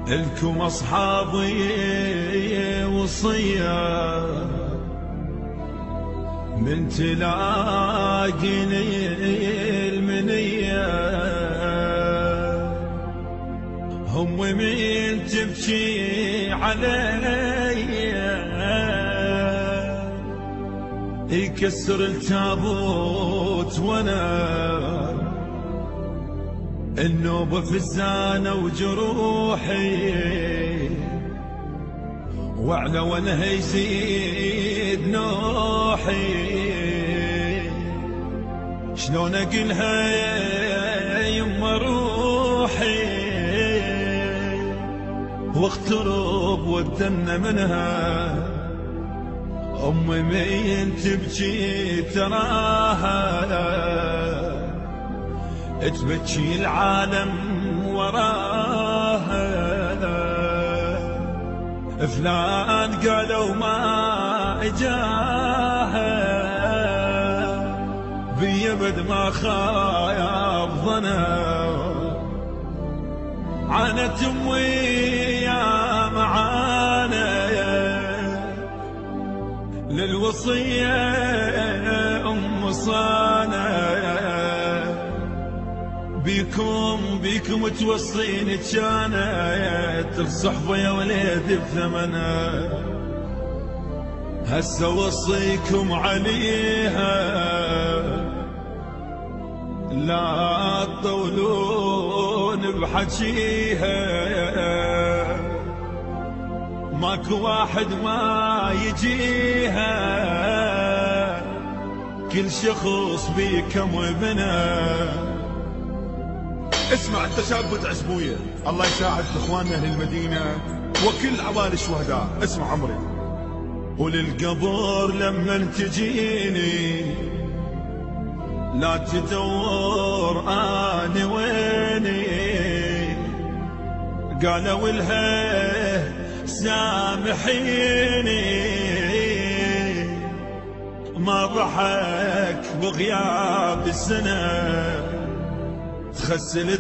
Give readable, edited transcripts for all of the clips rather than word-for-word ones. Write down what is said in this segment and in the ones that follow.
الكم أصحابي وصية من تلاقيني المنية، هم من تبكي علي يكسر التابوت وانا النوبة فزانة وجروحي، وعلى وانا يزيد نوحي. شلون اقلها يا يما روحي واخترب واتدنى منها. امي مين تبكي تراها تبكي العالم وراها. فلان قالوا ما اجاها بيبد ما خايب ظنا. عانت امي يا معانا للوصية ام صانا. بيكم توصيني كانت الصحبة يا وليد بثمنها. هسه وصيكم عليها لا تطولون بحكيها. ماكو واحد ما يجيها، كل شخص بيكم وبنا. اسمع انت شاب عزبويه، الله يساعد اخواننا اهل المدينه وكل عوائل الشهداء. اسمع عمري. وللقبور لما تجيني لا تدور اني ويني. قالوا لها سامحيني ما ضحك بغياب السنه.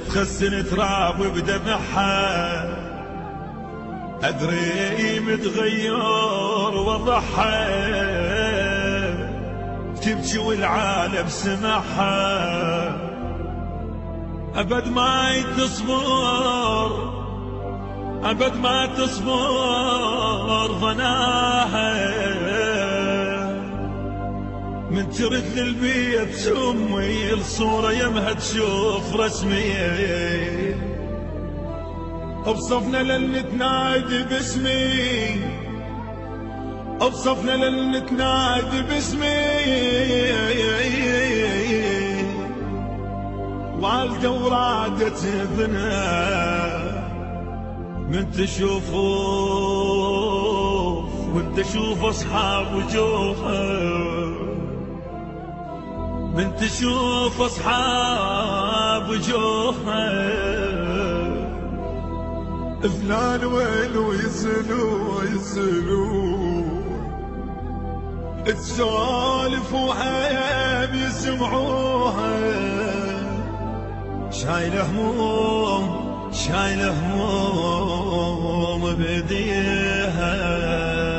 تخسل تراب بدمعها، ادري متغير وضحها. تبكي والعالم سمعها، ابد ما تصبر ابد ما تصبر ظناها. من ترد للبيت امي الصورة يمها تشوف رسمي. بصفنا لن تنادي باسمي، بصفنا لن تنادي باسمي. والدة ورادت ابنها من تشوفوه وانت شوف اصحاب وجوهها. من تشوف اصحاب وجوهها. فلان ويلو يسألوا تسولف وحيب يسمعوها. شايله هموم بدين